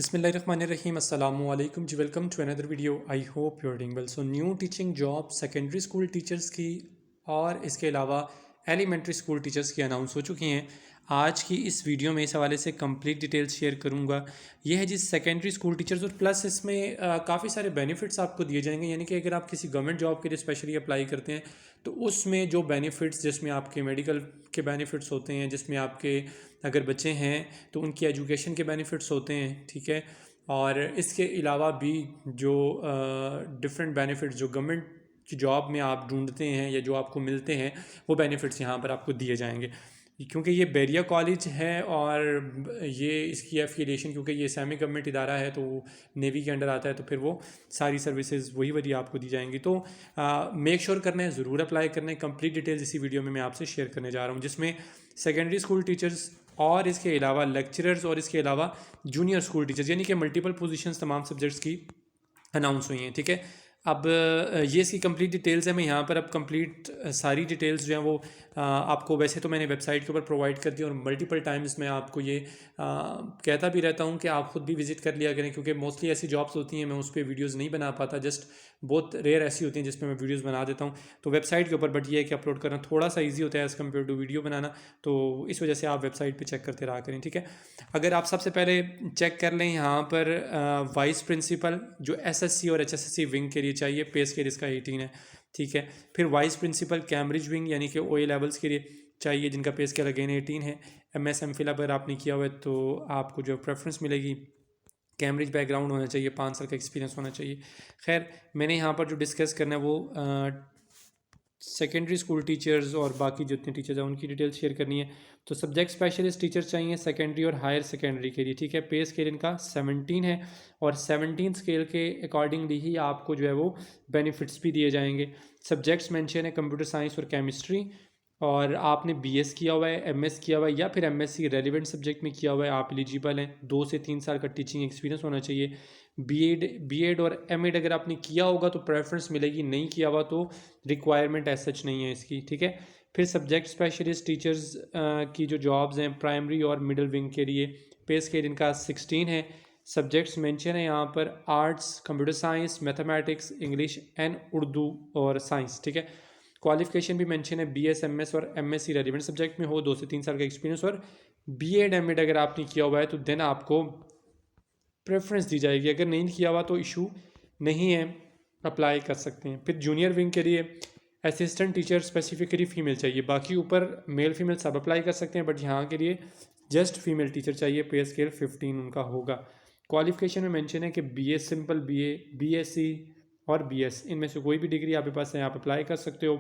Bismillahirrahmanirrahim. Assalamu alaikum ji. Welcome to another video. I hope you are doing well. So new teaching job secondary school teachers की और इसके अलावा elementary school teachers की announce हो चुकी हैं. आज की इस वीडियो में इस हवाले से कंप्लीट डिटेल्स शेयर करूंगा. यह है जी सेकेंडरी स्कूल टीचर्स और प्लस इसमें काफ़ी सारे बेनिफिट्स आपको दिए जाएंगे. यानी कि अगर आप किसी गवर्नमेंट जॉब के लिए स्पेशली अप्लाई करते हैं तो उसमें जो बेनिफिट्स, जिसमें आपके मेडिकल के बेनिफिट्स होते हैं, जिसमें आपके अगर बच्चे हैं तो उनकी एजुकेशन के बेनिफिट्स होते हैं, ठीक है. और इसके अलावा भी जो डिफरेंट बेनिफिट्स जो गवर्नमेंट की जॉब में आप ढूंढते हैं या जो आपको मिलते हैं वो बेनिफिट्स यहाँ पर आपको दिए जाएंगे. क्योंकि ये बैरिया कॉलेज है और ये इसकी एफिलिएशन, क्योंकि ये सेमी गवर्नमेंट इदारा है तो नेवी के अंडर आता है, तो फिर वो सारी सर्विसेज वही वही आपको दी जाएंगी. तो मेक श्योर करना है, ज़रूर अप्लाई करना है. कंप्लीट डिटेल्स इसी वीडियो में मैं आपसे शेयर करने जा रहा हूँ, जिसमें सेकेंडरी स्कूल टीचर्स और इसके अलावा लेक्चरर्स और इसके अलावा जूनियर स्कूल टीचर्स, यानी कि मल्टीपल पोजीशंस तमाम सब्जेक्ट्स की अनाउंस हुई हैं, ठीक है. अब ये इसकी कंप्लीट डिटेल्स है. मैं यहाँ पर अब कंप्लीट सारी डिटेल्स जो हैं वो आपको, वैसे तो मैंने वेबसाइट के ऊपर प्रोवाइड कर दी और मल्टीपल टाइम्स मैं आपको ये कहता भी रहता हूँ कि आप खुद भी विजिट कर लिया करें, क्योंकि मोस्टली ऐसी जॉब्स होती हैं मैं उस पर वीडियोज़ नहीं बना पाता. जस्ट बहुत रेयर ऐसी होती हैं जिसमें मैं वीडियोज़ बना देता हूँ तो वेबसाइट के ऊपर. बट ये है कि अपलोड करना थोड़ा सा ईजी होता है एज़ कम्पेयर टू वीडियो बनाना, तो इस वजह से आप वेबसाइट पर चेक करते रहा करें, ठीक है. अगर आप सबसे पहले चेक कर लें यहाँ पर वाइस प्रिंसिपल जो एसएससी और एचएसएससी विंग के लिए चाहिए, पे स्केल इसका 18 है, ठीक है. फिर वाइस प्रिंसिपल कैम्ब्रिज विंग यानी कि ओए लेवल्स के लिए चाहिए, जिनका पे स्केल अगेन 18 है. एमएस एमफिल अगर आपने किया हुआ है तो आपको जो प्रेफरेंस मिलेगी, कैम्ब्रिज बैकग्राउंड होना चाहिए, 5 साल का एक्सपीरियंस होना चाहिए. खैर, मैंने यहाँ पर जो डिस्कस करना है वो सेकेंडरी स्कूल टीचर्स और बाकी जितने टीचर्स हैं उनकी डिटेल शेयर करनी है. तो सब्जेक्ट स्पेशलिस्ट टीचर्स चाहिए सेकेंडरी और हायर सेकेंडरी के लिए, ठीक है. पे स्केल इनका 17 है और 17 स्केल के अकॉर्डिंगली ही आपको जो है वो बेनिफिट्स भी दिए जाएंगे. सब्जेक्ट्स मेंशन है कंप्यूटर साइंस और केमिस्ट्री, और आपने बीएस किया हुआ है, एमएस किया हुआ है या फिर एमएससी रेलिवेंट सब्जेक्ट में किया हुआ है, आप एलिजिबल हैं. 2 से 3 साल का टीचिंग एक्सपीरियंस होना चाहिए. बीएड और एमएड अगर आपने किया होगा तो प्रेफरेंस मिलेगी, नहीं किया हुआ तो रिक्वायरमेंट एज सच नहीं है इसकी, ठीक है. फिर सब्जेक्ट स्पेशलिस्ट टीचर्स की जो जॉब्स हैं प्राइमरी और मिडिल विंग के लिए, पे स्केल इनका 16 है. सब्जेक्ट्स मेंशन है यहाँ पर arts, computer science, mathematics, English and Urdu और साइंस, ठीक है. क्वालिफिकेशन भी मेंशन है बीएस, एमएस और एमएससी रेलिवेंट सब्जेक्ट में हो, 2 से 3 साल का एक्सपीरियंस, और बीएड एमएड अगर आपने किया हुआ है तो देन आपको प्रेफरेंस दी जाएगी. अगर नहीं किया हुआ तो इशू नहीं है, अप्लाई कर सकते हैं. फिर जूनियर विंग के लिए असिस्टेंट टीचर स्पेसिफिकली फ़ीमेल चाहिए, बाकी ऊपर मेल फीमेल सब अप्लाई कर सकते हैं, बट यहाँ के लिए जस्ट फीमेल टीचर चाहिए. पे स्केल 15 उनका होगा. क्वालिफिकेशन में मेंशन है कि बीए सिंपल, बीए, बीएससी और बीएस, इनमें से कोई भी डिग्री आपके पास है आप अप्लाई कर सकते हो.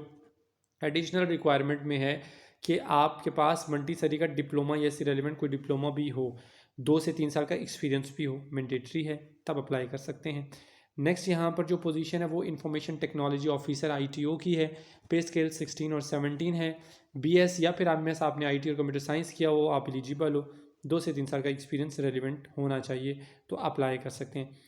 एडिशनल रिक्वायरमेंट में है कि आपके पास मंटीसरी का डिप्लोमा या इससे रेलिवेंट कोई डिप्लोमा भी हो, 2 से 3 साल का एक्सपीरियंस भी हो, मैंडेटरी है, तब अप्लाई कर सकते हैं. नेक्स्ट यहाँ पर जो पोजीशन है वो इंफॉर्मेशन टेक्नोलॉजी ऑफिसर आईटीओ की है. पे स्केल 16 और 17 है. बीएस या फिर एमएस आपने आईटी और कंप्यूटर साइंस किया हो, आप एलिजिबल हो, 2 से 3 साल का एक्सपीरियंस रेलिवेंट होना चाहिए, तो अप्लाई कर सकते हैं.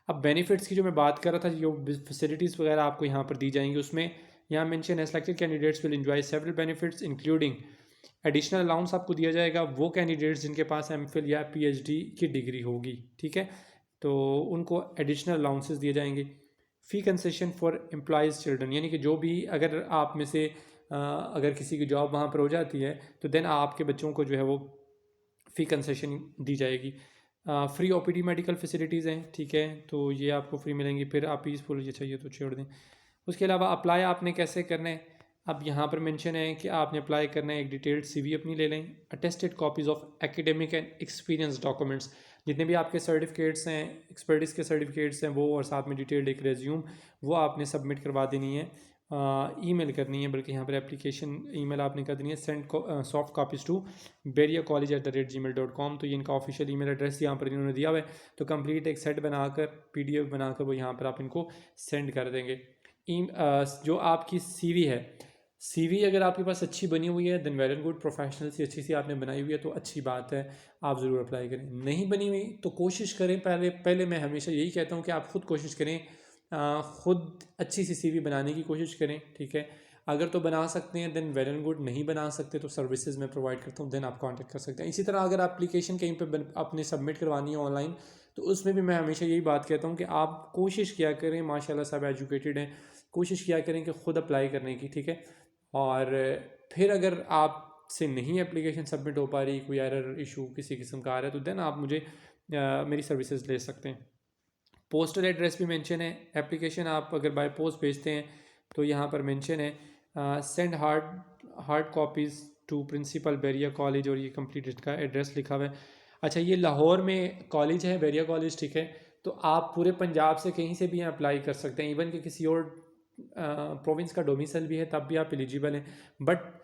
अब बेनिफिट्स की जो मैं बात कर रहा था, जो फैसिलिटीज़ वगैरह आपको यहाँ पर दी जाएंगी, उसमें यहाँ मेंशन है selected candidates will enjoy several benefits including additional allowance आपको दिया जाएगा वो कैंडिडेट्स जिनके पास एमफिल या पीएचडी की डिग्री होगी, ठीक है, तो उनको एडिशनल अलाउंसेस दिए जाएंगे. फ़ी कंसेशन फॉर एम्प्लॉयज़ चिल्ड्रन, यानी कि जो भी अगर आप में से अगर किसी की जॉब वहाँ पर हो जाती है तो देन आपके बच्चों को जो है वो फ़ी कंसेशन दी जाएगी. फ्री ओपीडी मेडिकल फैसिलिटीज़ हैं, ठीक है, तो ये आपको फ्री मिलेंगी. फिर आप पीसफुल ये चाहिए तो छोड़ दें. उसके अलावा अप्लाई आपने कैसे करना है, अब यहाँ पर मेंशन है कि आपने अप्लाई करना है, एक डिटेल्ड सीवी अपनी ले लें, attested copies of academic and experience documents, जितने भी आपके सर्टिफिकेट्स हैं, एक्सपर्टिस के सर्टिफिकेट्स हैं वो, और साथ में डिटेल्ड एक रेज्यूम वो आपने सबमिट करवा देनी है, ईमेल करनी है, बल्कि यहाँ पर एप्लीकेशन ईमेल आपने कर देनी है, send soft copies to beriacollege@gmail.com. तो ये इनका ऑफिशियल ईमेल एड्रेस यहाँ पर इन्होंने दिया हुआ है. तो कंप्लीट एक सेट बनाकर पीडीएफ बनाकर वो यहाँ पर आप इनको सेंड कर देंगे. जो आपकी सीवी है, सीवी अगर आपके पास अच्छी बनी हुई है then well and good, professional सी अच्छी सी आपने बनाई हुई है तो अच्छी बात है, आप ज़रूर अप्लाई करें. नहीं बनी हुई तो कोशिश करें, पहले मैं हमेशा यही कहता हूँ कि आप ख़ुद कोशिश करें, ख़ुद अच्छी सी सीवी बनाने की कोशिश करें, ठीक है. अगर तो बना सकते हैं देन वेल एंड गुड, नहीं बना सकते तो सर्विसेज मैं प्रोवाइड करता हूँ, देन आप कांटेक्ट कर सकते हैं। इसी तरह अगर एप्लीकेशन कहीं पे अपने सबमिट करवानी है ऑनलाइन, तो उसमें भी मैं हमेशा यही बात कहता हूँ कि आप कोशिश किया करें, माशाल्लाह सब एजुकेटेड हैं, कोशिश किया करें कि ख़ुद अप्लाई करने की, ठीक है। और फिर अगर आप से नहीं एप्लीकेशन सबमिट हो पा रही, कोई एरर इशू किसी किस्म का आ रहा है, तो देन आप मुझे मेरी सर्विसेज ले सकते हैं। पोस्टल एड्रेस भी मेंशन है, एप्लीकेशन आप अगर बाय पोस्ट भेजते हैं तो यहाँ पर मेंशन है send hard copies to principal Bairia college, और ये कंप्लीट इसका एड्रेस लिखा हुआ है। अच्छा, ये लाहौर में कॉलेज है, बैरिया कॉलेज, ठीक है। तो आप पूरे पंजाब से कहीं से भी यहाँ अप्लाई कर सकते हैं, इवन कि किसी और प्रोविंस का डोमिसाइल भी है तब भी आप एलिजिबल हैं। बट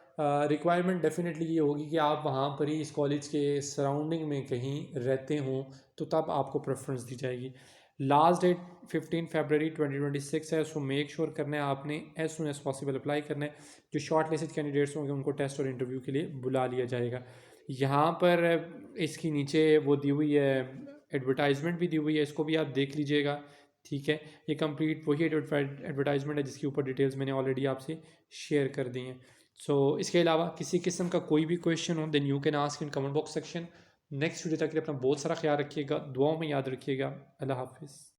रिक्वायरमेंट डेफिनेटली ये होगी कि आप वहाँ पर ही इस कॉलेज के सराउंडिंग में कहीं रहते हों, तो तब आपको प्रेफरेंस दी जाएगी। लास्ट डेट 15 फरवरी 2026 है, सो मेक श्योर करना है आपने as soon as possible apply करना है। जो शॉर्ट लिस्टेड कैंडिडेट्स होंगे उनको टेस्ट और इंटरव्यू के लिए बुला लिया जाएगा। यहाँ पर इसकी नीचे वो दी हुई है, एडवर्टाइजमेंट भी दी हुई है, इसको भी आप देख लीजिएगा, ठीक है। ये कंप्लीट वही एडवर्टाइजमेंट है जिसके ऊपर डिटेल्स मैंने ऑलरेडी आपसे शेयर कर दी हैं। सो इसके अलावा किसी किस्म का कोई भी क्वेश्चन हो then you can ask in comment box section. Next video तक के लिए अपना बहुत सारा ख्याल रखिएगा, दुआओं में याद रखिएगा। अल्लाह हाफिज़।